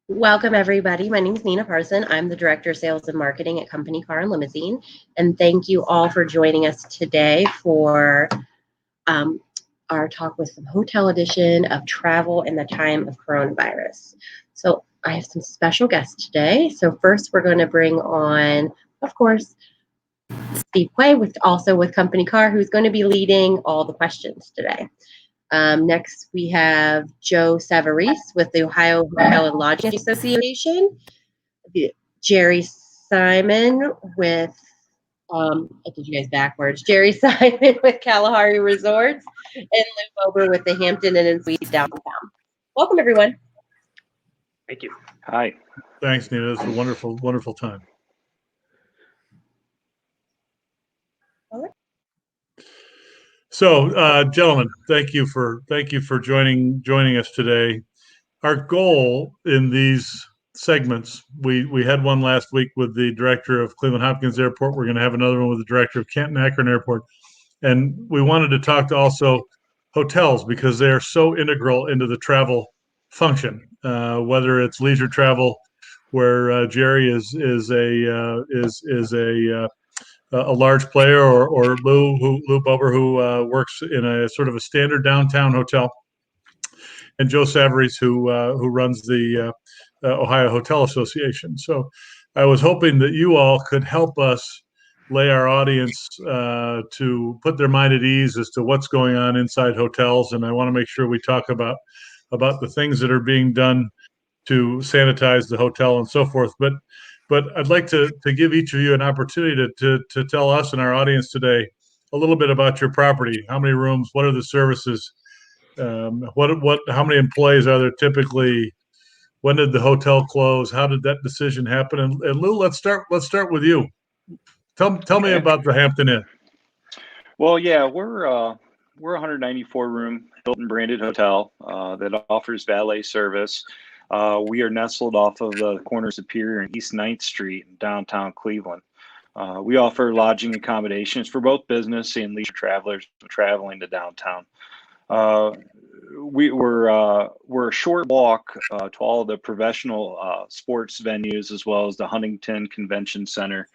Welcome, everybody. My name is Nina Parson. I'm the Director of Sales and Marketing at Company Car and Limousine. And thank you all for joining us today for um, our talk with some hotel edition of travel in the time of coronavirus. So I have some special guests today. So first, we're going to bring on, of course, Steve Quay, with Company Car, who's going to be leading all the questions today. Next, we have Joe Savarese with the Ohio Hotel and Lodging Association, Jerry Simon with, I did you guys backwards, Jerry Simon with Kalahari Resorts, and Lou Bober with the Hampton Inn and Suites downtown. Welcome, everyone. Thank you. Hi. Thanks, Nina. It's a wonderful, wonderful time. All right. So, gentlemen, thank you for joining us today. Our goal in these segments, we had one last week with the director of Cleveland Hopkins Airport. We're going to have another one with the director of Canton Akron Airport, and we wanted to talk to also hotels because they are so integral into the travel function. Whether it's leisure travel, where Jerry is a large player, or Lou Bober, who works in a sort of a standard downtown hotel, and Joe Savarese, who runs the Ohio Hotel Association. So I was hoping that you all could help us lay our audience to put their mind at ease as to what's going on inside hotels, and I want to make sure we talk about the things that are being done to sanitize the hotel and so forth. But I'd like to give each of you an opportunity to tell us and our audience today a little bit about your property. How many rooms? What are the services? How many employees are there typically? When did the hotel close? How did that decision happen? And Lou, let's start with you. Tell me about the Hampton Inn. Well, yeah, we're a 194 room Hilton branded hotel that offers valet service. We are nestled off of the corner of Superior and East 9th Street in downtown Cleveland. We offer lodging accommodations for both business and leisure travelers traveling to downtown. We're a short walk to all of the professional sports venues, as well as the Huntington Convention Center.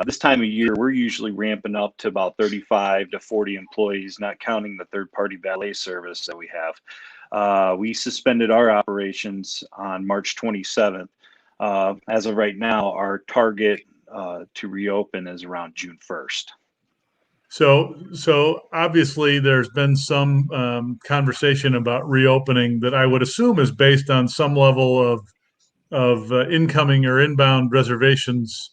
This time of year, we're usually ramping up to about 35 to 40 employees, not counting the third-party valet service that we have. We suspended our operations on March 27th. As of right now, our target to reopen is around June 1st. So obviously there's been some conversation about reopening that I would assume is based on some level of incoming or inbound reservations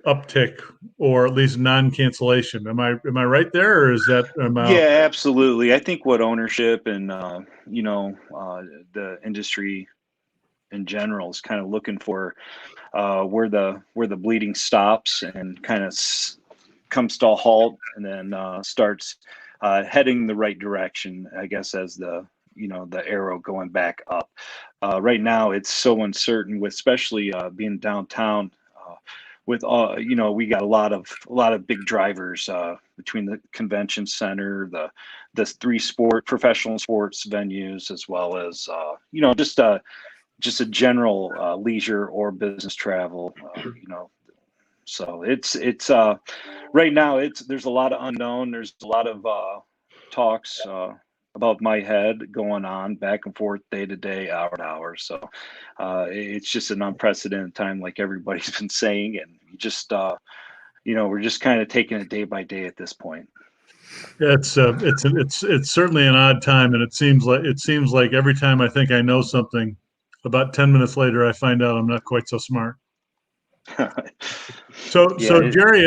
uptick, or at least non-cancellation. Am I right there, or is that? Yeah, absolutely. I think what ownership and the industry in general is kind of looking for where the bleeding stops and kind of comes to a halt, and then starts heading the right direction, I guess, as the arrow going back up. Right now, it's so uncertain, with especially being downtown. With we got a lot of big drivers between the convention center, the three professional sports venues, as well as just a general leisure or business travel. So it's right now there's a lot of unknown. There's a lot of talks above my head going on back and forth, day to day, hour to hour. So it's just an unprecedented time, like everybody's been saying, and just we're just kind of taking it day by day at this point. It's certainly an odd time, and it seems like every time I think I know something, about 10 minutes later I find out I'm not quite so smart. So Jerry,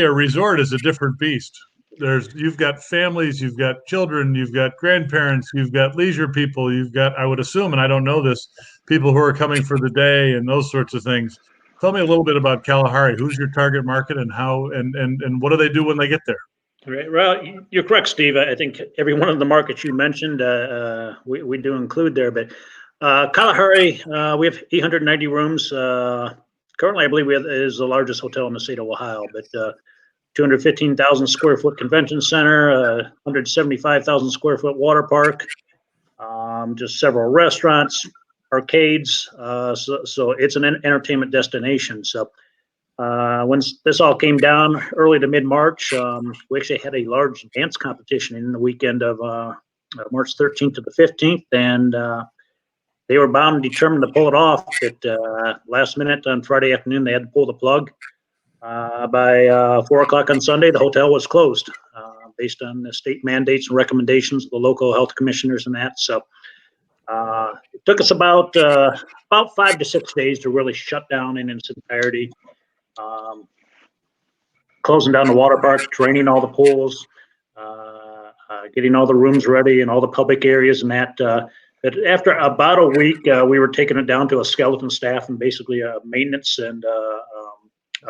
a resort is a different beast. You've got families, you've got children, you've got grandparents, you've got leisure people, you've got, I would assume, and I don't know this, people who are coming for the day and those sorts of things. Tell me a little bit about Kalahari. Who's your target market, and how and what do they do when they get there? Right. Well, you're correct, Steve. I think every one of the markets you mentioned, we do include there. But Kalahari, we have 890 rooms. Currently, I believe is the largest hotel in the state of Ohio, but 215,000 square foot convention center, 175,000 square foot water park, just several restaurants. arcades. So it's an entertainment destination. So when this all came down early to mid-March, we actually had a large dance competition in the weekend of March 13th to the 15th, and they were bound and determined to pull it off. But last minute on Friday afternoon, they had to pull the plug. By 4 o'clock on Sunday, the hotel was closed based on the state mandates and recommendations of the local health commissioners and that. So it took us about 5 to 6 days to really shut down in its entirety. Closing down the water park, draining all the pools, getting all the rooms ready and all the public areas and that. But after about a week, we were taking it down to a skeleton staff and basically a maintenance and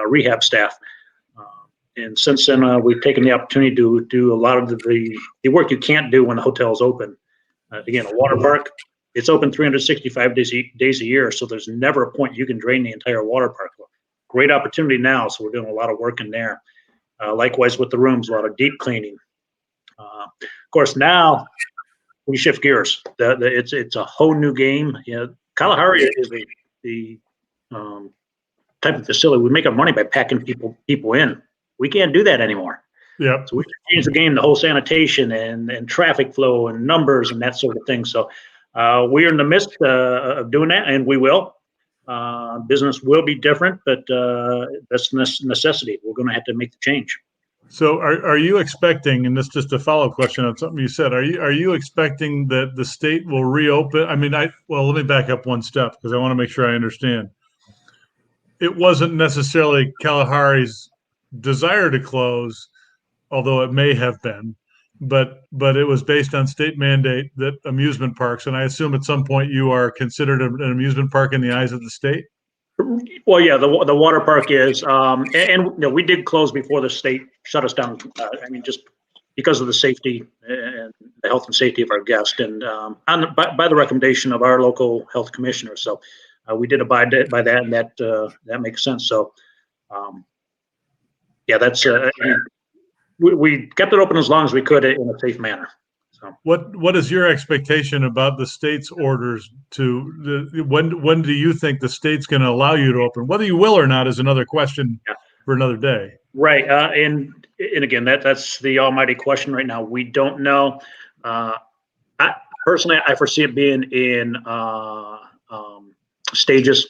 rehab staff. And since then, we've taken the opportunity to do a lot of the work you can't do when the hotel's open. Again, a water park, it's open 365 days a year, so there's never a point you can drain the entire water park. Great opportunity now, so we're doing a lot of work in there. Likewise with the rooms, a lot of deep cleaning. Of course, now we shift gears. It's a whole new game. You know, Kalahari is the type of facility. We make our money by packing people in. We can't do that anymore. Yeah. So we change the game, the whole sanitation and traffic flow and numbers and that sort of thing. So we're in the midst of doing that, and we will. Business will be different, but that's necessity. We're going to have to make the change. So are you expecting, and this is just a follow-up question on something you said, are you expecting that the state will reopen? I mean, well, let me back up one step because I want to make sure I understand. It wasn't necessarily Kalahari's desire to close, although it may have been, but it was based on state mandate that amusement parks, and I assume at some point you are considered an amusement park in the eyes of the state? Well, yeah, the water park is, and you know, we did close before the state shut us down. I mean, just because of the safety and the health and safety of our guests, and by the recommendation of our local health commissioner. So we did abide by that, and that makes sense. So yeah, that's we kept it open as long as we could in a safe manner. So what is your expectation about the state's orders when do you think the state's going to allow you to open? Whether you will or not is another question for another day. Right. And again, that's the almighty question right now. We don't know. Personally, I foresee it being in stages,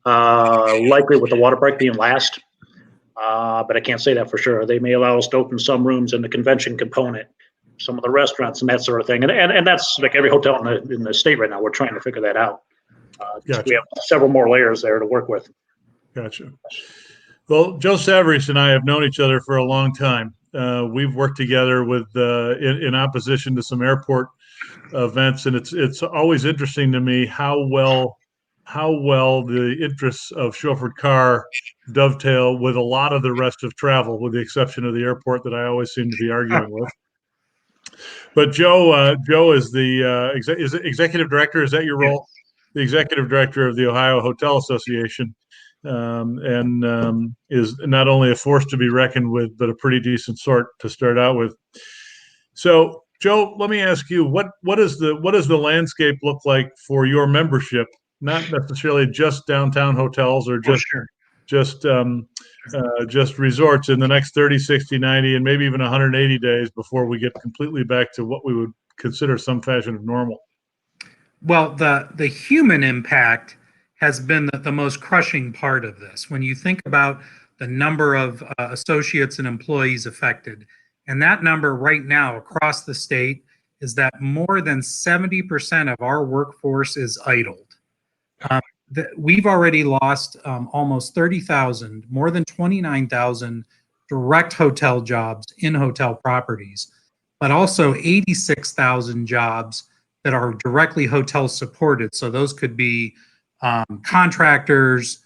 likely with the water park being last. But I can't say that for sure. They may allow us to open some rooms in the convention component, some of the restaurants and that sort of thing. And that's like every hotel in the state right now. We're trying to figure that out. Gotcha. We have several more layers there to work with. Gotcha. Well, Joe Savarese and I have known each other for a long time. We've worked together with in opposition to some airport events, and it's always interesting to me how well the interests of chauffeured car dovetail with a lot of the rest of travel, with the exception of the airport that I always seem to be arguing with. But Joe is the executive director. Is that your role? The executive director of the Ohio Hotel Association, and is not only a force to be reckoned with, but a pretty decent sort to start out with. So, Joe, let me ask you, what does the landscape look like for your membership? Not necessarily just downtown hotels or just resorts in the next 30, 60, 90, and maybe even 180 days before we get completely back to what we would consider some fashion of normal. Well, the human impact has been the most crushing part of this. When you think about the number of associates and employees affected, and that number right now across the state is that more than 70% of our workforce is idled. We've already lost almost 30,000, more than 29,000 direct hotel jobs in hotel properties, but also 86,000 jobs that are directly hotel supported. So those could be contractors,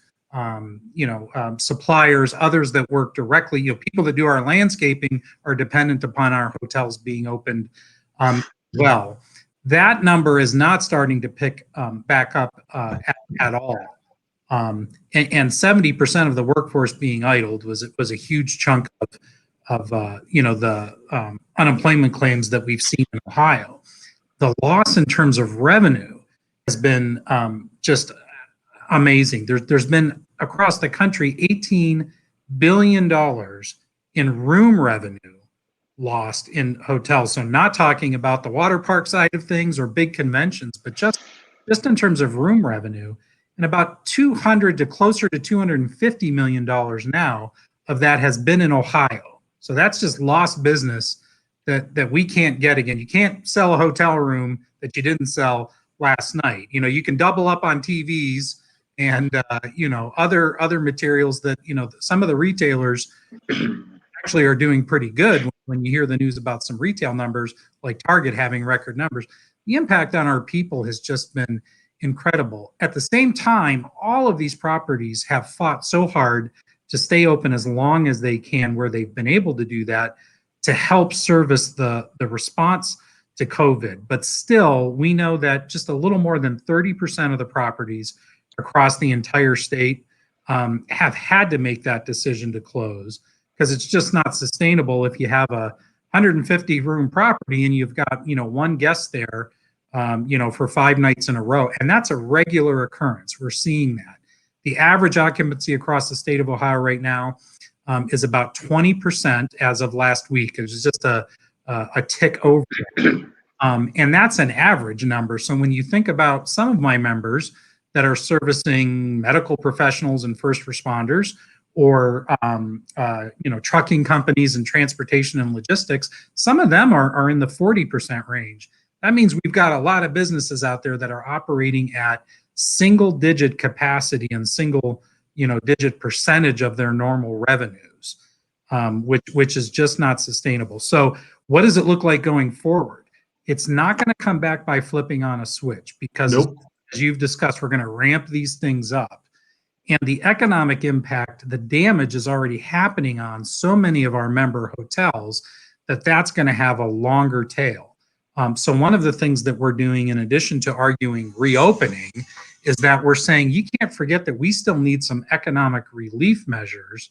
suppliers, others that work directly. People that do our landscaping are dependent upon our hotels being opened well. That number is not starting to pick back up at all. And 70% of the workforce being idled was a huge chunk of the unemployment claims that we've seen in Ohio. The loss in terms of revenue has been just amazing. There's been across the country $18 billion in room revenue lost in hotels. So not talking about the water park side of things or big conventions, but just in terms of room revenue, and about 200 to closer to $250 million now of that has been in Ohio. So that's just lost business that we can't get again. You can't sell a hotel room that you didn't sell last night. You know, you can double up on TVs and other materials that some of the retailers actually are doing pretty good. When you hear the news about some retail numbers like Target having record numbers, the impact on our people has just been incredible. At the same time, all of these properties have fought so hard to stay open as long as they can, where they've been able to do that to help service the response to COVID. But still, we know that just a little more than 30% of the properties across the entire state have had to make that decision to close, because it's just not sustainable if you have a 150 room property and you've got one guest there for 5 nights in a row. And that's a regular occurrence. We're seeing that. The average occupancy across the state of Ohio right now is about 20% as of last week. It was just a tick over. And that's an average number. So when you think about some of my members that are servicing medical professionals and first responders, or trucking companies and transportation and logistics, some of them are in the 40% range. That means we've got a lot of businesses out there that are operating at single-digit capacity and single-digit percentage of their normal revenues, which is just not sustainable. So what does it look like going forward? It's not going to come back by flipping on a switch, because as you've discussed, we're going to ramp these things up. And the economic impact, the damage is already happening on so many of our member hotels that's going to have a longer tail. So one of the things that we're doing, in addition to arguing reopening, is that we're saying you can't forget that we still need some economic relief measures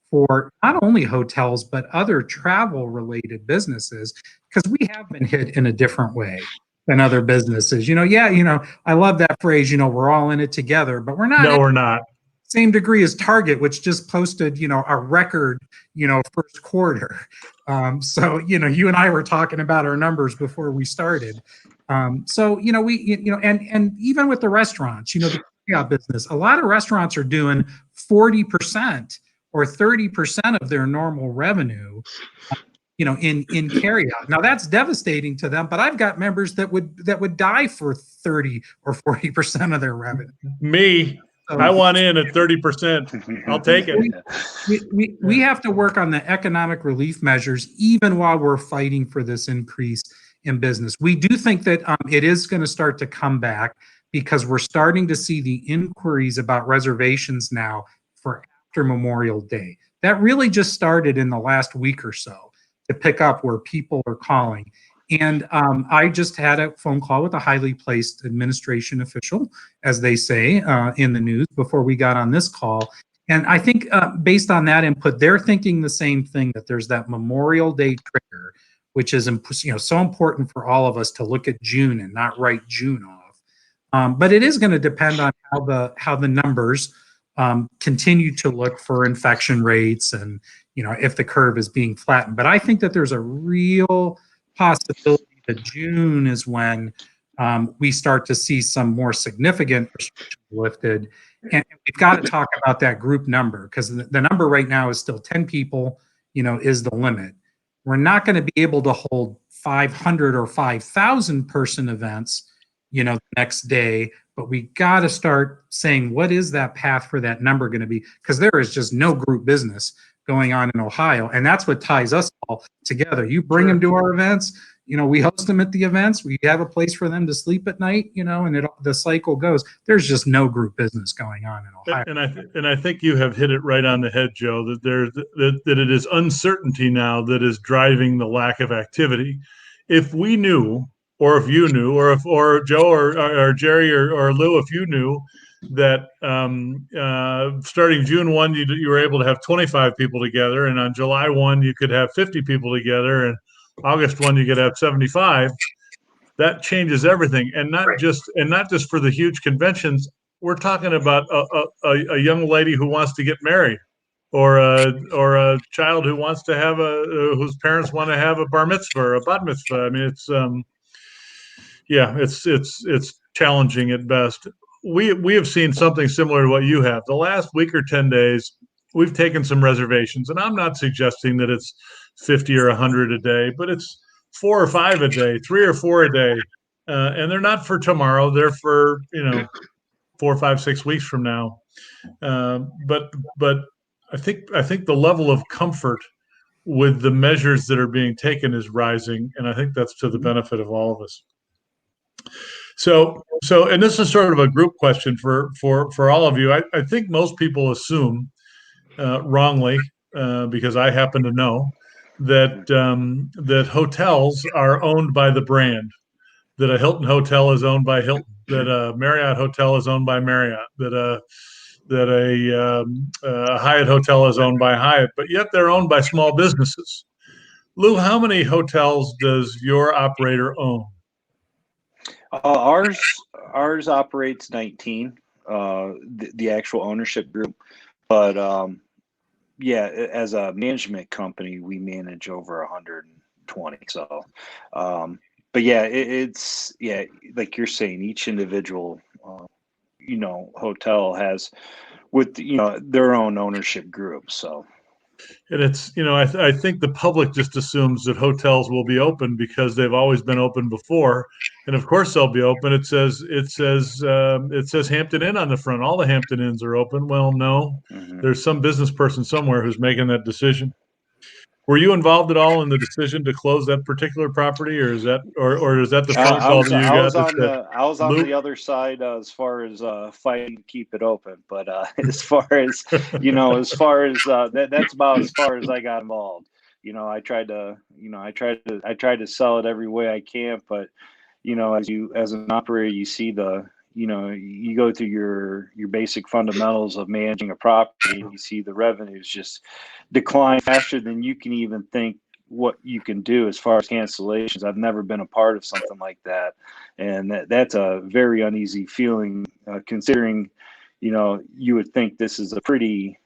for not only hotels, but other travel-related businesses, because we have been hit in a different way than other businesses. I love that phrase, we're all in it together, but we're not. No, we're not. Same degree as Target, which just posted, a record, first quarter. So, you and I were talking about our numbers before we started. And even with the restaurants, the carryout business, a lot of restaurants are doing 40% or 30% of their normal revenue, in carryout. Now that's devastating to them, but I've got members that would die for 30 or 40% of their revenue. Me. I want in at 30%. I'll take it. We have to work on the economic relief measures, even while we're fighting for this increase in business. We do think that it is going to start to come back, because we're starting to see the inquiries about reservations now for after Memorial Day. That really just started in the last week or so to pick up, where people are calling. And I just had a phone call with a highly placed administration official, as they say in the news, before we got on this call. And I think based on that input, they're thinking the same thing, that there's that Memorial Day trigger, which is so important for all of us to look at June and not write June off. But it is going to depend on how the numbers continue to look for infection rates, and if the curve is being flattened. But I think that there's a real possibility that June is when we start to see some more significant restrictions lifted. And we've got to talk about that group number, because the number right now is still 10 people, is the limit. We're not going to be able to hold 500 or 5,000 person events, the next day, but we got to start saying, what is that path for that number going to be? Because there is just no group business going on in Ohio, and that's what ties us all together. You bring them to our events, we host them at the events, we have a place for them to sleep at night, and the cycle goes. There's just no group business going on in Ohio. And I think you have hit it right on the head, Joe, that it is uncertainty now that is driving the lack of activity. If we knew, or if you knew, or Joe or Jerry or Lou, if you knew that starting June 1, you were able to have 25 people together, and on July 1, you could have 50 people together, and August 1, you could have 75, that changes everything. And not Right. just for the huge conventions. We're talking about a young lady who wants to get married, or a child who wants to have whose parents want to have a bar mitzvah or a bat mitzvah. I mean, it's challenging at best. We have seen something similar to what you have. The last week or 10 days, we've taken some reservations, and I'm not suggesting that it's 50 or 100 a day, but it's 4 or 5 a day, 3 or 4 a day, and they're not for tomorrow. They're for 4, 5, 6 weeks from now. But I think the level of comfort with the measures that are being taken is rising, and I think that's to the benefit of all of us. So, and this is sort of a group question for all of you. I think most people assume, wrongly, because I happen to know that hotels are owned by the brand, that a Hilton hotel is owned by Hilton, that a Marriott hotel is owned by Marriott, that a Hyatt hotel is owned by Hyatt, but yet they're owned by small businesses. Lou, how many hotels does your operator own? Ours operates 19, the actual ownership group, but as a management company, we manage over 120. So, but it's like you're saying, each individual, hotel has with their own ownership group. So. And it's, I think the public just assumes that hotels will be open because they've always been open before, and of course they'll be open. It says Hampton Inn on the front. All the Hampton Inns are open. Well, no, there's some business person somewhere who's making that decision. Were you involved at all in the decision to close that particular property, or is that the phone call that you got? I was on the other side as far as fighting to keep it open, but as far as that's about as far as I got involved. I tried to sell it every way I can, but as an operator, you see you go through your basic fundamentals of managing a property, and you see the revenues just decline faster than you can even think what you can do as far as cancellations. I've never been a part of something like that, and that's a very uneasy feeling, considering you would think this is a pretty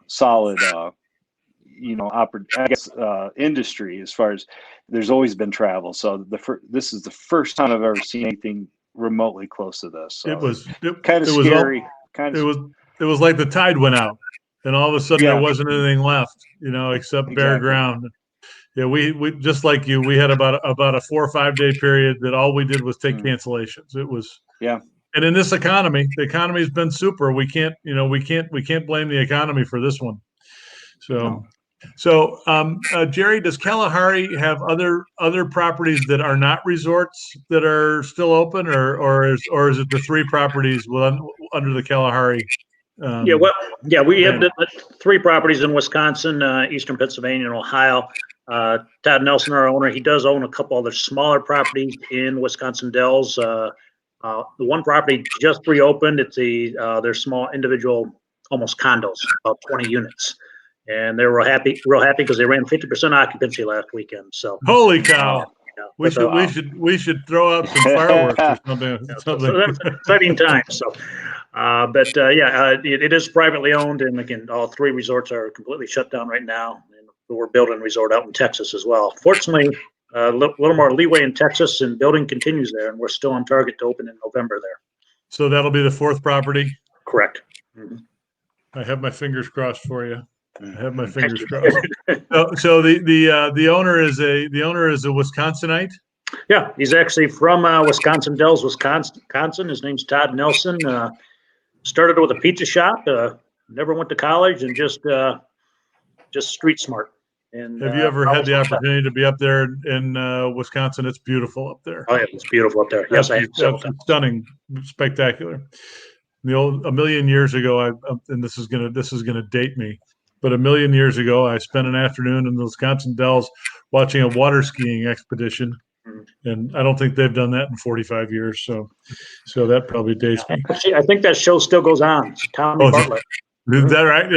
solid industry, as far as there's always been travel. So this is the first time I've ever seen anything remotely close to this. So it was kind of scary. It was like the tide went out, and all of a sudden there wasn't anything left, except bare ground. Yeah, we just like you, we had about a 4 or 5 day period that all we did was take cancellations. It was and in this economy, the economy's been super. We can't blame the economy for this one. So, Jerry, does Kalahari have other properties that are not resorts that are still open, or is it the 3 properties under the Kalahari? We have the 3 properties in Wisconsin, Eastern Pennsylvania, and Ohio. Todd Nelson, our owner, he does own a couple other smaller properties in Wisconsin Dells. The one property just reopened. It's they're small individual, almost condos, about 20 units. And they were happy because they ran 50% occupancy last weekend. So holy cow! We should throw out some fireworks or something. So that's exciting times. So, it is privately owned, and again, all 3 resorts are completely shut down right now. And we're building a resort out in Texas as well. Fortunately, a little more leeway in Texas, and building continues there, and we're still on target to open in November there. So that'll be the 4th property. Correct. I have my fingers crossed for you. I have my fingers crossed. So the owner is a Wisconsinite. Yeah, he's actually from Wisconsin Dells, Wisconsin. His name's Todd Nelson. Started with a pizza shop. Never went to college, and just street smart. And have you ever had the opportunity to be up there in Wisconsin? It's beautiful up there. Oh yeah, it's beautiful up there. Yes, I have. Stunning, spectacular. A million years ago, and this is gonna date me, but a million years ago, I spent an afternoon in the Wisconsin Dells watching a water skiing expedition, and I don't think they've done that in 45 years. So that probably dates me. Actually, I think that show still goes on. It's Tommy Bartlett. Is that right?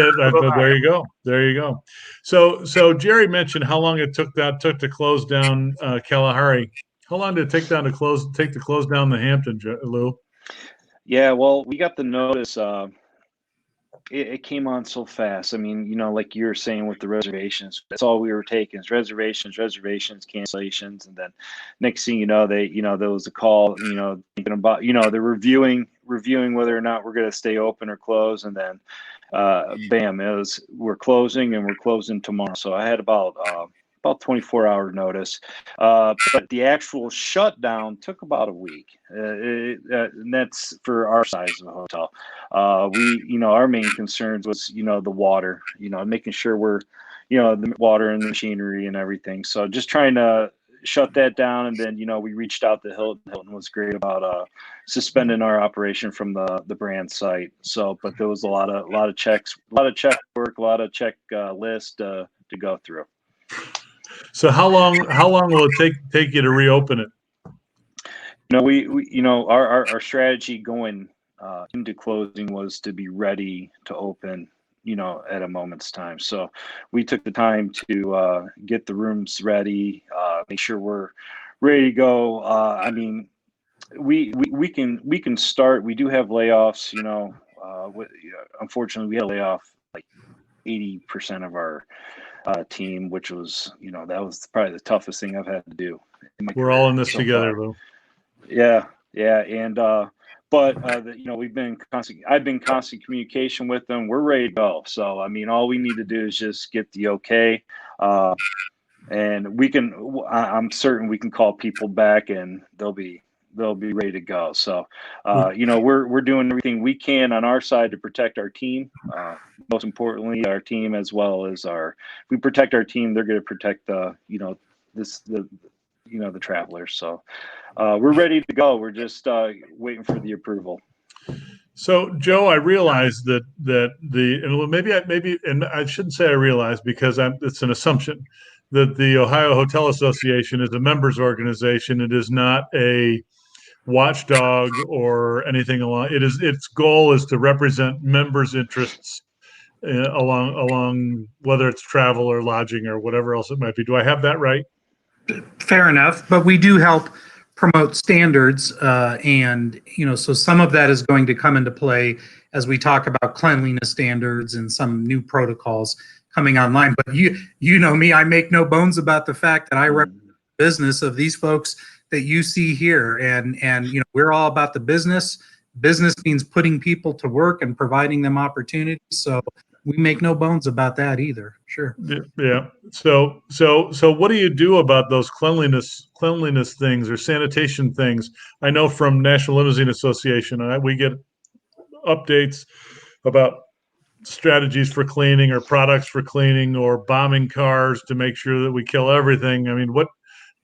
There you go. So Jerry mentioned how long it took to close down Kalahari. How long did it take to close down the Hampton, Lou? Yeah, well, we got the notice. It came on so fast. I mean, like you were saying with the reservations, that's all we were taking is reservations, cancellations, and then next thing you know, there was a call, thinking about, they're reviewing whether or not we're going to stay open or close, and then, bam, we're closing and we're closing tomorrow. So I had about 24-hour notice, but the actual shutdown took about a week, and that's for our size of a hotel. Our main concerns was, the water, making sure we're, the water and the machinery and everything. So just trying to shut that down. And then, we reached out to Hilton. Hilton was great about suspending our operation from the brand site. So, but there was a lot of checks, a lot of check work, a lot of check list to go through. So how long will it take you to reopen it? Our strategy going into closing was to be ready to open, at a moment's time. So we took the time to get the rooms ready, make sure we're ready to go. I mean, we can start. We do have layoffs. Unfortunately, we had a layoff like 80% of our team, which was, that was probably the toughest thing I've had to do. We're all in this together, Lou. Yeah, and but we've been I've been constant communication with them. We're ready to go. So I mean, all we need to do is just get the okay, and we can. I'm certain we can call people back, and they'll be ready to go. So we're doing everything we can on our side to protect our team. Most importantly, our team, as well as if we protect our team, they're going to protect the travelers. So we're ready to go. We're just waiting for the approval. So, Joe, I realize that and I shouldn't say I realize because it's an assumption that the Ohio Hotel Association is a members organization. It is not a watchdog or anything along. Its goal is to represent members' interests along whether it's travel or lodging or whatever else it might be. Do I have that right? Fair enough, but we do help promote standards, and so some of that is going to come into play as we talk about cleanliness standards and some new protocols coming online. But you know me, I make no bones about the fact that I represent the business of these folks that you see here, and we're all about the business. Business means putting people to work and providing them opportunities. So we make no bones about that either. Sure. Yeah. So what do you do about those cleanliness things or sanitation things? I know from National Limousine Association, we get updates about strategies for cleaning or products for cleaning or bombing cars to make sure that we kill everything. I mean, what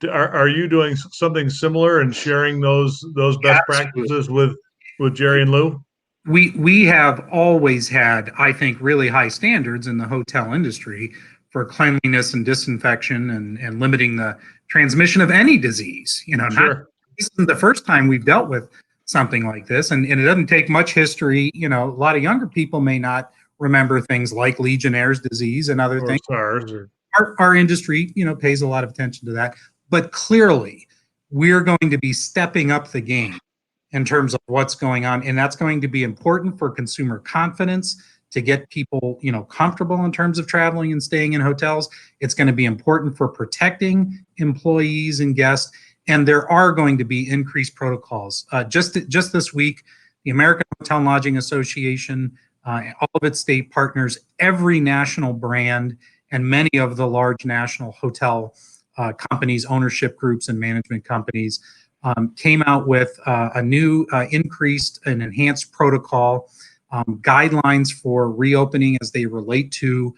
are you doing something similar and sharing those best practices with Jerry and Lou? We have always had, I think, really high standards in the hotel industry for cleanliness and disinfection and limiting the transmission of any disease. Sure. This isn't the first time we've dealt with something like this, and it doesn't take much history. A lot of younger people may not remember things like Legionnaire's disease and other things. SARS. Our industry, pays a lot of attention to that, but clearly we're going to be stepping up the game in terms of what's going on. And that's going to be important for consumer confidence to get people, comfortable in terms of traveling and staying in hotels. It's going to be important for protecting employees and guests. And there are going to be increased protocols. Just this week, the American Hotel and Lodging Association, all of its state partners, every national brand, and many of the large national hotel companies, ownership groups, and management companies came out with a new increased and enhanced protocol, guidelines for reopening as they relate to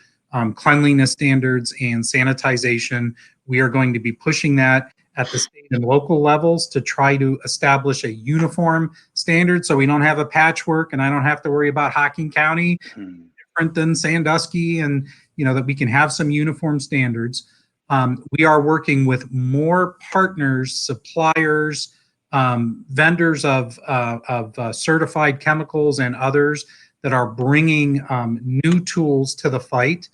cleanliness standards and sanitization. We are going to be pushing that at the state and local levels to try to establish a uniform standard so we don't have a patchwork, and I don't have to worry about Hocking County different than Sandusky, and that we can have some uniform standards. We are working with more partners, suppliers, vendors of certified chemicals and others that are bringing new tools to the fight.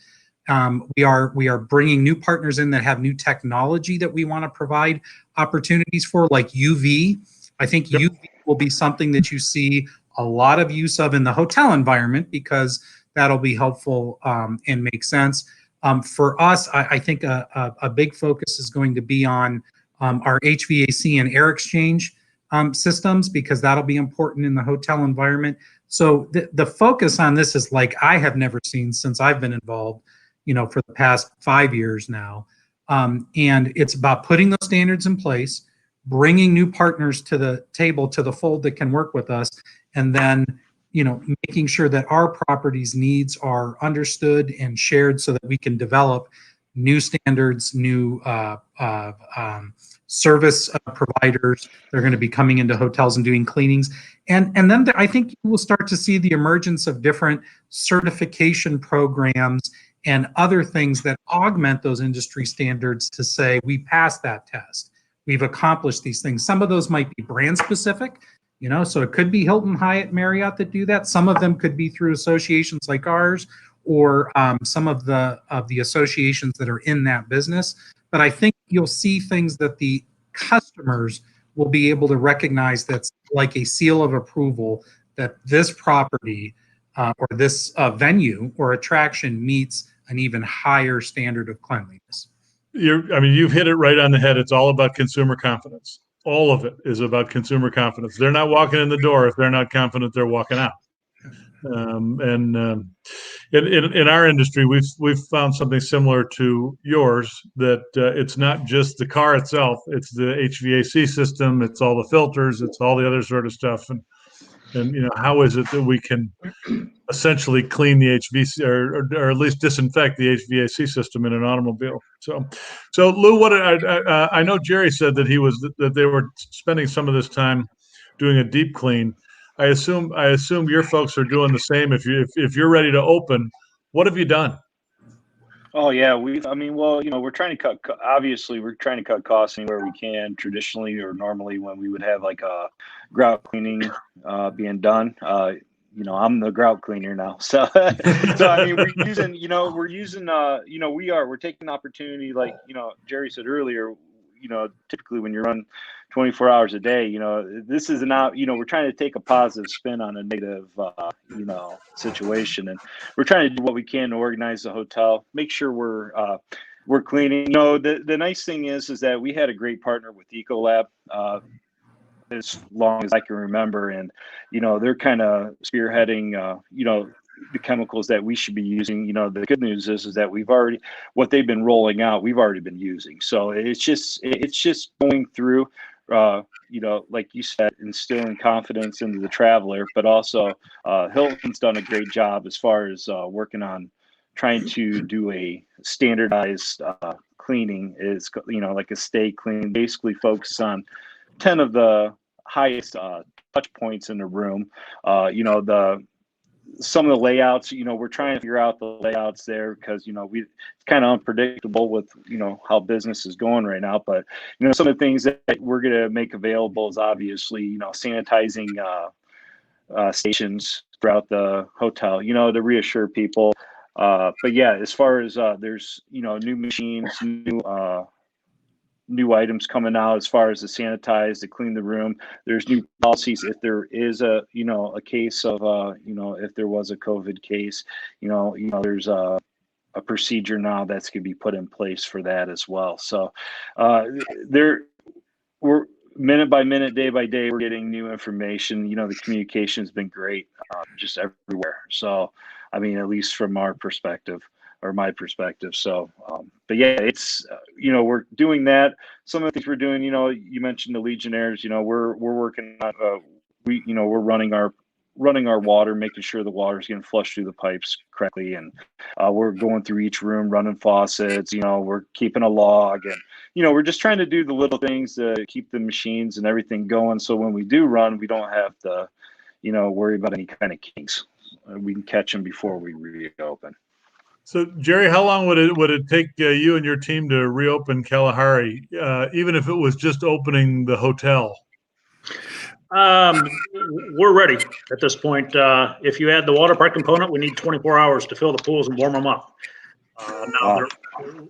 We are bringing new partners in that have new technology that we want to provide opportunities for, like UV. I think UV will be something that you see a lot of use of in the hotel environment because that'll be helpful and make sense. For us, I think a big focus is going to be on our HVAC and air exchange systems, because that'll be important in the hotel environment. So the focus on this is like I have never seen since I've been involved, for the past 5 years now. And it's about putting those standards in place, bringing new partners to the table, to the fold that can work with us, and then making sure that our property's needs are understood and shared so that we can develop new standards, new service providers. They're going to be coming into hotels and doing cleanings. And then I think you will start to see the emergence of different certification programs and other things that augment those industry standards to say, we passed that test. We've accomplished these things. Some of those might be brand specific, so it could be Hilton, Hyatt, Marriott that do that. Some of them could be through associations like ours, or some of the associations that are in that business. But I think you'll see things that the customers will be able to recognize that's like a seal of approval that this property or this venue or attraction meets an even higher standard of cleanliness. You've hit it right on the head. It's all about consumer confidence. All of it is about consumer confidence. They're not walking in the door if they're not confident they're walking out. In our industry, we've found something similar to yours, that it's not just the car itself; it's the HVAC system, it's all the filters, it's all the other sort of stuff. And how is it that we can essentially clean the HVAC or at least disinfect the HVAC system in an automobile? So Lou, what I know Jerry said that they were spending some of this time doing a deep clean. I assume your folks are doing the same. If you're ready to open, what have you done? Oh yeah, we're trying to we're trying to cut costs anywhere we can. Traditionally or normally, when we would have like a grout cleaning being done, I'm the grout cleaner now. So we're taking the opportunity, like, Jerry said earlier, typically when you run 24 hours a day, this is we're trying to take a positive spin on a negative, situation. And we're trying to do what we can to organize the hotel, make sure we're cleaning. The nice thing is that we had a great partner with Ecolab, as long as I can remember. And, they're kind of spearheading, the chemicals that we should be using. The good news is that what they've been rolling out, we've already been using. So it's just going through, like you said, instilling confidence into the traveler, but also Hilton's done a great job as far as working on trying to do a standardized cleaning, is, like a stay clean, basically focus on 10 of the highest touch points in the room. Some of the layouts, we're trying to figure out the layouts there because, it's kind of unpredictable with, how business is going right now. But, some of the things that we're going to make available is obviously, sanitizing stations throughout the hotel, to reassure people. But yeah, as far as there's, new machines, new items coming out as far as to sanitize, to clean the room. There's new policies if there is a case of if there was a COVID case, there's a procedure now that's going to be put in place for that as well. So we're minute by minute, day by day, we're getting new information. The communication has been great, just everywhere. So at least from our perspective, or my perspective. So, but yeah, it's, we're doing that. Some of the things we're doing, you mentioned the Legionnaires, we're working on, we're running our water, making sure the water is getting flushed through the pipes correctly. And we're going through each room, running faucets, we're keeping a log, and, we're just trying to do the little things to keep the machines and everything going. So when we do run, we don't have to, worry about any kind of kinks. We can catch them before we reopen. So, Jerry, how long would it take you and your team to reopen Kalahari, even if it was just opening the hotel? We're ready at this point. If you add the water park component, we need 24 hours to fill the pools and warm them up. Now,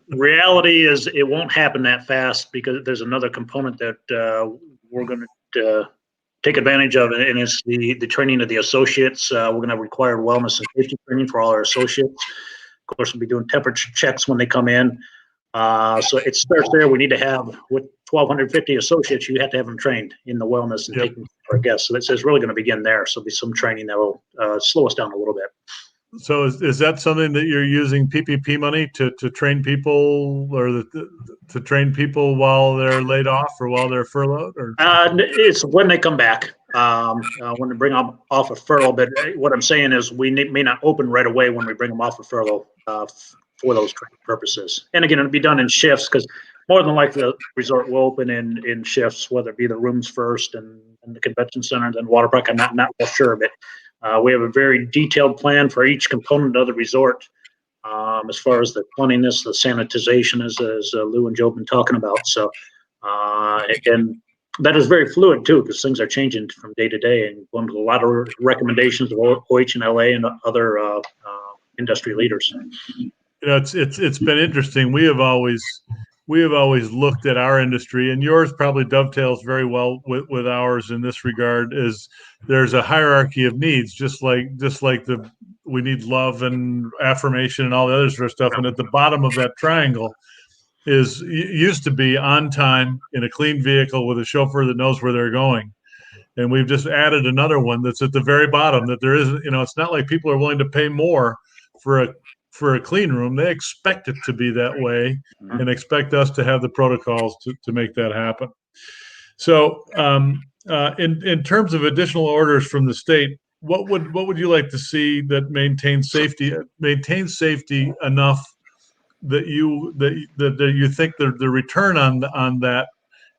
the reality is it won't happen that fast because there's another component that we're going to take advantage of, and it's the training of the associates. We're going to require wellness and safety training for all our associates. Of course, we'll be doing temperature checks when they come in. So it starts there. We need to have, with 1,250 associates, you have to have them trained in the wellness and taking care of our guests. So it's really going to begin there. So there'll be some training that will slow us down a little bit. So is that something that you're using PPP money to train people, or to train people while they're laid off or while they're furloughed? Or it's when they come back, when they bring them off of furlough. But what I'm saying is we may not open right away when we bring them off of furlough for those training purposes. And again, it'll be done in shifts because more than likely the resort will open in shifts, whether it be the rooms first and the convention center, then water park. I'm not real sure, but we have a very detailed plan for each component of the resort, as far as the cleanliness, the sanitization, as Lou and Joe have been talking about. So, and that is very fluid too, because things are changing from day to day, and going to a lot of recommendations of OHLA and other industry leaders. It's been interesting. We have always looked at our industry, and yours probably dovetails very well with ours in this regard. Is there's a hierarchy of needs, just like we need love and affirmation and all the other sort of stuff. And at the bottom of that triangle used to be on time in a clean vehicle with a chauffeur that knows where they're going. And we've just added another one that's at the very bottom, that there isn't, it's not like people are willing to pay more for a clean room. They expect it to be that way and expect us to have the protocols to make that happen. So in terms of additional orders from the state, what would you like to see that maintains safety enough that you think the return on that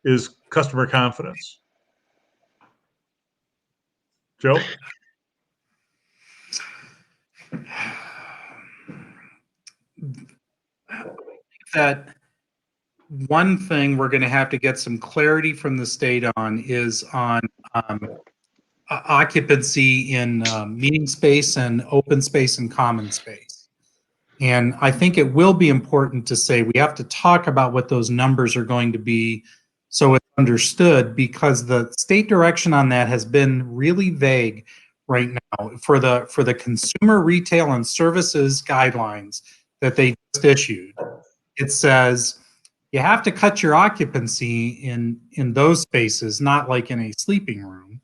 is customer confidence? Joe? That one thing we're going to have to get some clarity from the state on is on occupancy in meeting space and open space and common space. And I think it will be important to say we have to talk about what those numbers are going to be so it's understood, because the state direction on that has been really vague right now. For the consumer retail and services guidelines that they just issued, it says you have to cut your occupancy in those spaces, not like in a sleeping room.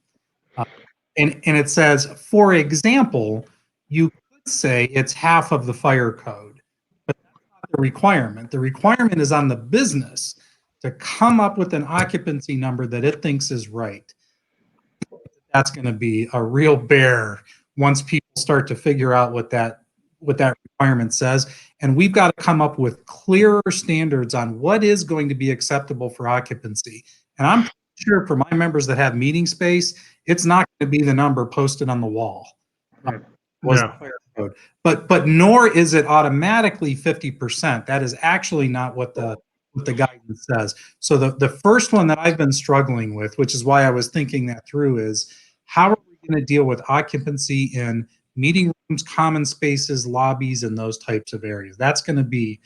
And it says, for example, you could say it's half of the fire code, but that's not the requirement. The requirement is on the business to come up with an occupancy number that it thinks is right. That's going to be a real bear once people start to figure out what that requirement says. And we've got to come up with clearer standards on what is going to be acceptable for occupancy. And I'm sure for my members that have meeting space, it's not going to be the number posted on the wall. But nor is it automatically 50%. That is actually not what the guidance says. So the first one that I've been struggling with, which is why I was thinking that through, is how are we going to deal with occupancy in meeting rooms, common spaces, lobbies, and those types of areas? That's going to be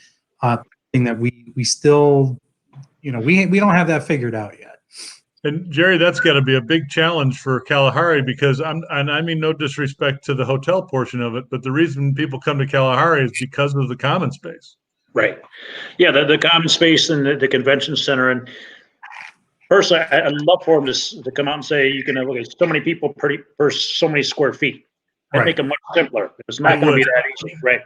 thing that we still, we don't have that figured out yet. And Jerry, that's got to be a big challenge for Kalahari, because I mean no disrespect to the hotel portion of it, but the reason people come to Kalahari is because of the common space. Right. Yeah, the common space and the convention center. And personally, I'd love for them to come out and say you can look at so many people per so many square feet. And make it much simpler. It's not going to be that easy, right?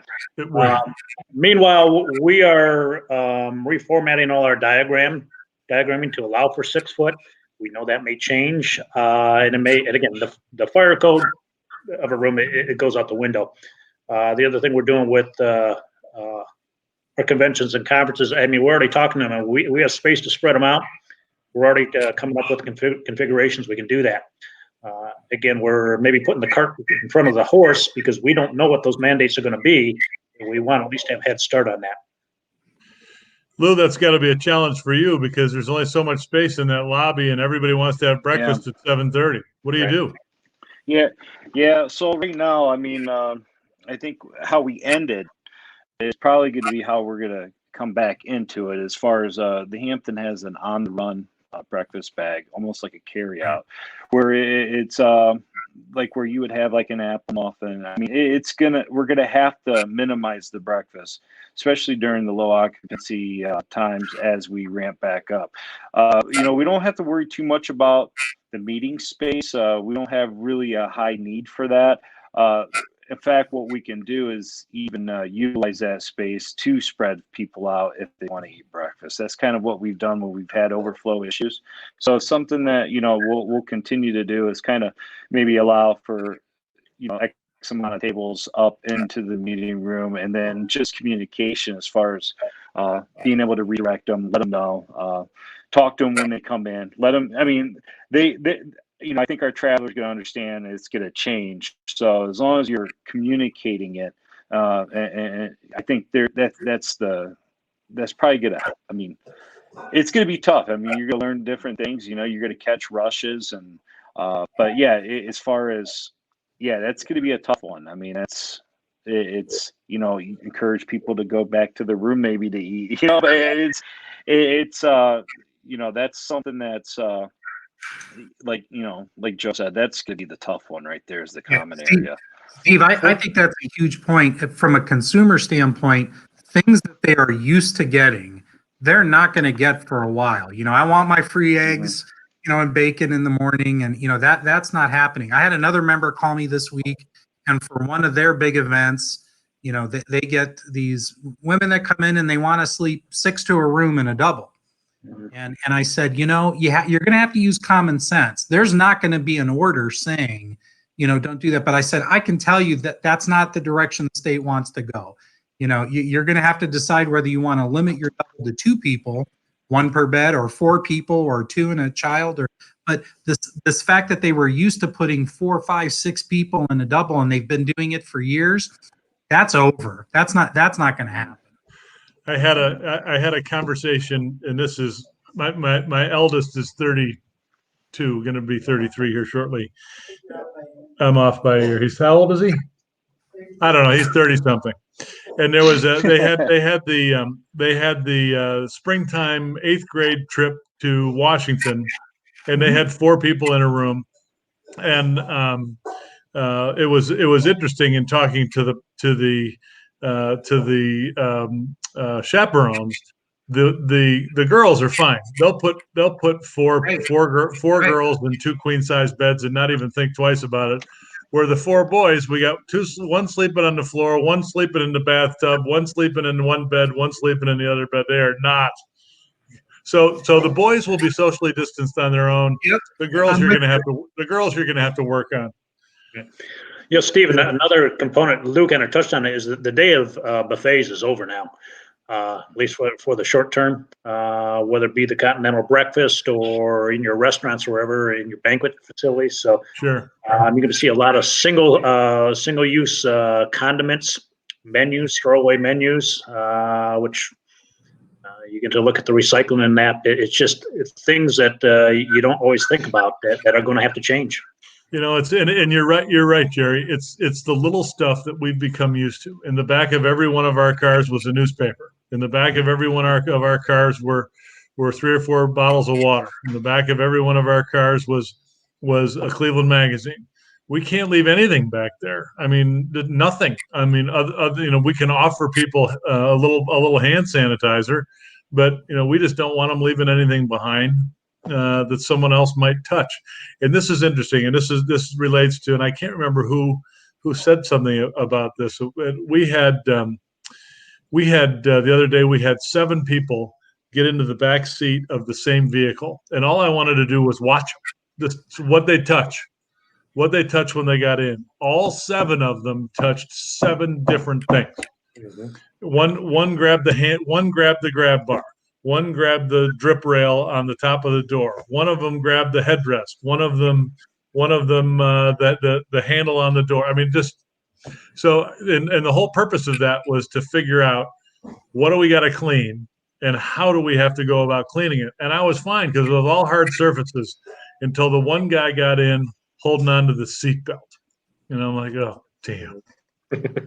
Meanwhile, we are reformatting all our diagramming to allow for 6 foot. We know that may change, and again, the fire code of a room, it goes out the window. The other thing we're doing with our conventions and conferences, I mean, we're already talking to them. We have space to spread them out. We're already coming up with configurations. We can do that. Again, we're maybe putting the cart in front of the horse because we don't know what those mandates are going to be. We want to at least have a head start on that. Lou, that's got to be a challenge for you because there's only so much space in that lobby and everybody wants to have breakfast at 7:30. What do you do? Yeah. So right now, I mean, I think how we ended is probably going to be how we're going to come back into it. As far as the Hampton has an on-the-run breakfast bag, almost like a carryout, where it's like where you would have like an apple muffin. I mean, we're gonna have to minimize the breakfast, especially during the low occupancy times as we ramp back up. We don't have to worry too much about the meeting space. We don't have really a high need for that. In fact, what we can do is even utilize that space to spread people out if they want to eat breakfast. That's kind of what we've done when we've had overflow issues. So something that we'll continue to do is kind of maybe allow for X amount of tables up into the meeting room, and then just communication as far as being able to redirect them, let them know, talk to them when they come in, let them. I mean, they I think our travelers going to understand it's going to change. So as long as you're communicating it, and I think that's probably going to. I mean, it's going to be tough. I mean, you're going to learn different things. You're going to catch rushes, and but yeah, as far as that's going to be a tough one. I mean, it's you encourage people to go back to the room maybe to eat. But it's that's something that's. Like Joe said, that's going to be the tough one right there is the common area. Steve, I think that's a huge point. From a consumer standpoint, things that they are used to getting, they're not going to get for a while. I want my free eggs, and bacon in the morning, and that's not happening. I had another member call me this week, and for one of their big events, they get these women that come in and they want to sleep 6 to a room in a double. And I said, you're going to have to use common sense. There's not going to be an order saying, don't do that. But I said, I can tell you that that's not the direction the state wants to go. You're going to have to decide whether you want to limit your double to 2 people, 1 per bed, or 4 people, or 2 and a child. But this fact that they were used to putting 4, 5, 6 people in a double, and they've been doing it for years, that's over. That's not going to happen. I had a conversation, and this is my eldest is 32, going to be 33 here shortly. I'm off by a year. How old is he? I don't know. He's 30 something. And there was they had the springtime 8th grade trip to Washington, and they had 4 people in a room, and it was interesting in talking to the chaperones. The girls are fine. They'll put four girls in 2 queen size beds and not even think twice about it. Where the 4 boys, we got 1 sleeping on the floor, 1 sleeping in the bathtub, 1 sleeping in one bed, 1 sleeping in the other bed. They are not. So the boys will be socially distanced on their own. Yep. The girls you're gonna have to work on. Stephen, another component Lou kind of touched on is that the day of buffets is over now, at least for the short term, whether it be the continental breakfast or in your restaurants or wherever, in your banquet facilities. So sure, you're going to see a lot of single use condiments, menus, throwaway menus, which you get to look at the recycling in that. It's things that you don't always think about that are going to have to change. And you're right, Jerry. It's the little stuff that we've become used to. In the back of every one of our cars was a newspaper. In the back of every one of our cars were 3 or 4 bottles of water. In the back of every one of our cars was a Cleveland magazine. We can't leave anything back there. I mean, nothing. I mean, we can offer people a little hand sanitizer, but we just don't want them leaving anything behind that someone else might touch. And this is interesting, and this relates to, and I can't remember who said something about this. We had the other day, we had 7 people get into the back seat of the same vehicle, and all I wanted to do was watch them, what they touch when they got in. All 7 of them touched 7 different things. Mm-hmm. One grabbed the grab bar. One grabbed the drip rail on the top of the door. One of them grabbed the headrest. One of them the handle on the door. I mean, just so, and the whole purpose of that was to figure out what do we got to clean and how do we have to go about cleaning it. And I was fine because it was all hard surfaces until the one guy got in holding on to the seatbelt. And I'm like, oh, damn.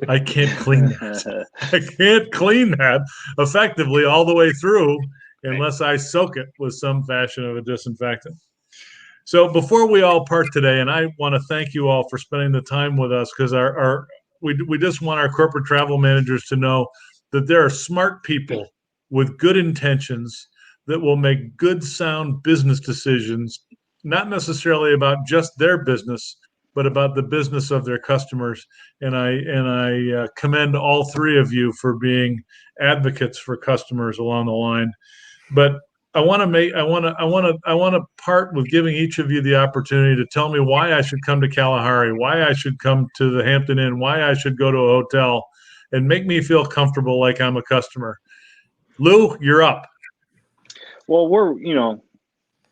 I can't clean that. I can't clean that effectively all the way through unless I soak it with some fashion of a disinfectant. So before we all part today, and I want to thank you all for spending the time with us, because we just want our corporate travel managers to know that there are smart people with good intentions that will make good, sound business decisions, not necessarily about just their business, but about the business of their customers. And I commend all three of you for being advocates for customers along the line. But I want to part with giving each of you the opportunity to tell me why I should come to Kalahari, why I should come to the Hampton Inn, why I should go to a hotel, and make me feel comfortable like I'm a customer. Lou, you're up. Well,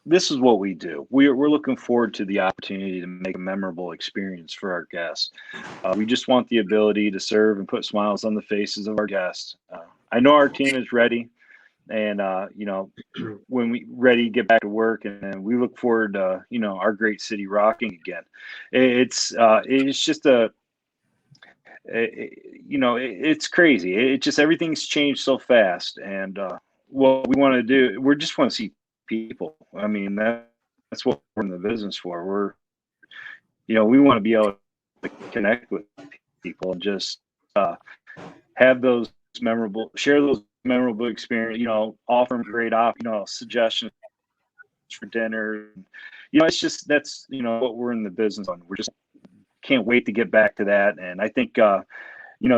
this is what we do. We're looking forward to the opportunity to make a memorable experience for our guests. We just want the ability to serve and put smiles on the faces of our guests. I know our team is ready, and when we ready to get back to work, and we look forward to our great city rocking again. It's just it's crazy. It just, everything's changed so fast, and what we want to do, we just want to see people. I mean, that's what we're in the business for. We want to be able to connect with people and just have those share those memorable experience. Offer them great suggestions for dinner. It's just, that's what we're in the business on. We're just can't wait to get back to that. And I think the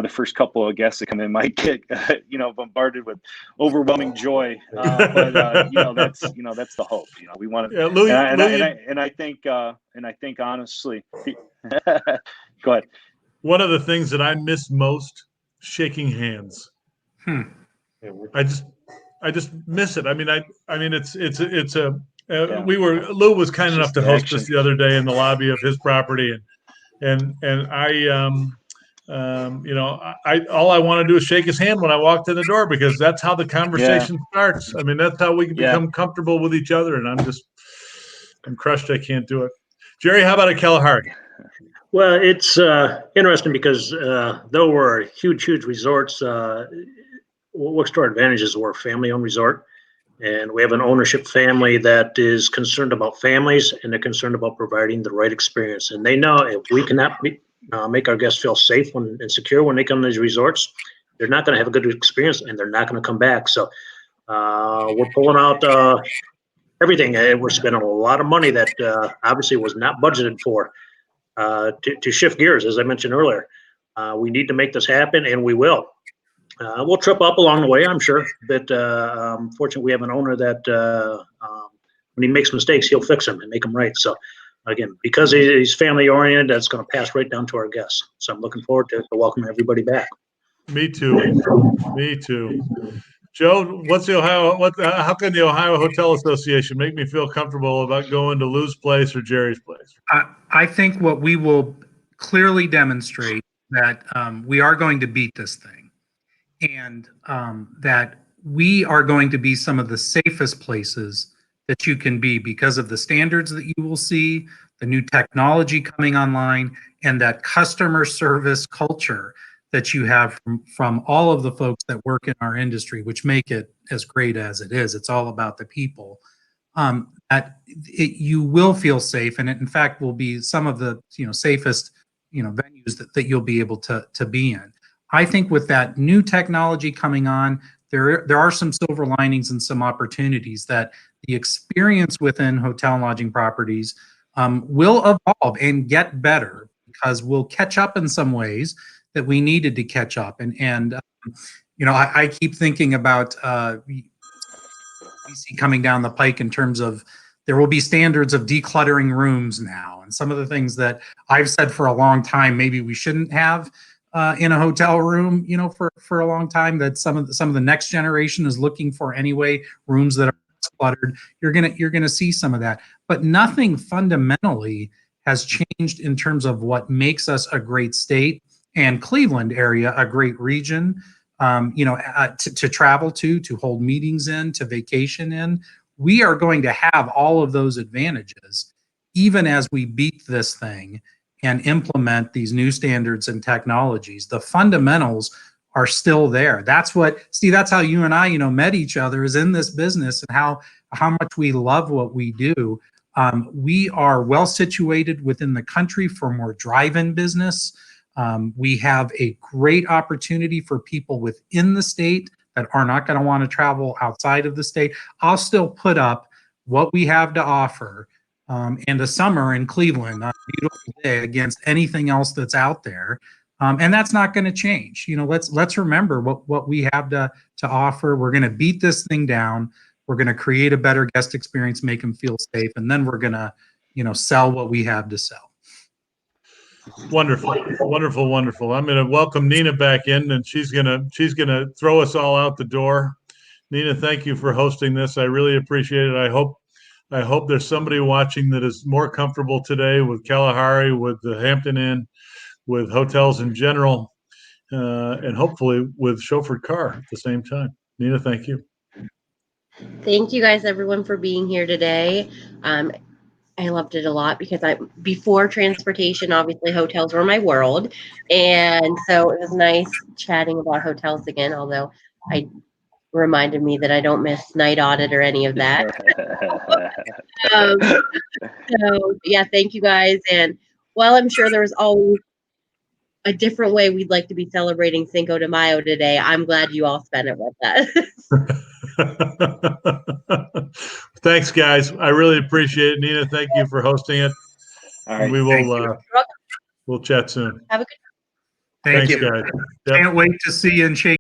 first couple of guests that come in might get bombarded with overwhelming joy, but that's the hope. We want to, Yeah, Louis, and I think honestly, go ahead. One of the things that I miss most, shaking hands. I just miss it. I mean, it's a Lou was kind enough to host us the other day in the lobby of his property, and all I want to do is shake his hand when I walked in the door, because that's how the conversation starts. I mean, that's how we can become comfortable with each other. And I'm crushed I can't do it. Jerry, how about a Kalahari? Well, it's interesting because though we're huge resorts, what works to our advantage is we're a family-owned resort, and we have an ownership family that is concerned about families, and they're concerned about providing the right experience. And they know if we cannot make our guests feel safe and secure when they come to these resorts, they're not going to have a good experience, and they're not going to come back. So we're pulling out everything. We're spending a lot of money that obviously was not budgeted for to shift gears, as I mentioned earlier. We need to make this happen, and we will. We'll trip up along the way, I'm sure, but fortunately we have an owner that when he makes mistakes, he'll fix them and make them right. So again, because he's family oriented, that's going to pass right down to our guests. So I'm looking forward to welcoming everybody back. Me too. Joe, what's the Ohio? How can the Ohio Hotel Association make me feel comfortable about going to Lou's place or Jerry's place? I think what we will clearly demonstrate that we are going to beat this thing, and that we are going to be some of the safest places that you can be because of the standards that you will see, the new technology coming online, and that customer service culture that you have from all of the folks that work in our industry, which make it as great as it is. It's all about the people. You will feel safe, and it in fact will be some of the safest venues that you'll be able to be in. I think with that new technology coming on, there are some silver linings and some opportunities that the experience within hotel and lodging properties will evolve and get better, because we'll catch up in some ways that we needed to catch up. And I keep thinking about BC coming down the pike in terms of there will be standards of decluttering rooms now, and some of the things that I've said for a long time maybe we shouldn't have in a hotel room, for a long time, that some of the next generation is looking for anyway, rooms that are cluttered. You're gonna see some of that, but nothing fundamentally has changed in terms of what makes us a great state and Cleveland area a great region, to travel to hold meetings in, to vacation in. We are going to have all of those advantages, even as we beat this thing. and implement these new standards and technologies. The fundamentals are still there. That's what, Steve, that's how you and I, met each other, is in this business, and how much we love what we do. We are well situated within the country for more drive-in business. We have a great opportunity for people within the state that are not going to want to travel outside of the state. I'll still put up what we have to offer and a summer in Cleveland on a beautiful day against anything else that's out there. And that's not going to change. Let's remember what we have to offer. We're going to beat this thing down. We're going to create a better guest experience, make them feel safe, and then we're going to, sell what we have to sell. Wonderful, wonderful, wonderful. I'm going to welcome Nina back in, and she's gonna throw us all out the door. Nina, thank you for hosting this. I really appreciate it. I hope there's somebody watching that is more comfortable today with Kalahari, with the Hampton Inn, with hotels in general, and hopefully with chauffeured car at the same time. Nina, thank you. Thank you guys, everyone, for being here today. I loved it a lot because before transportation, obviously hotels were my world. And so it was nice chatting about hotels again, although I reminded me that I don't miss night audit or any of that. So yeah, thank you guys. And while I'm sure there's always a different way we'd like to be celebrating Cinco de Mayo today, I'm glad you all spent it with us. Thanks, guys. I really appreciate it. Nina, thank you for hosting it. All right. We will we'll chat soon. Have a good Thank Thanks, you. guys. Yep. Can't wait to see you and shake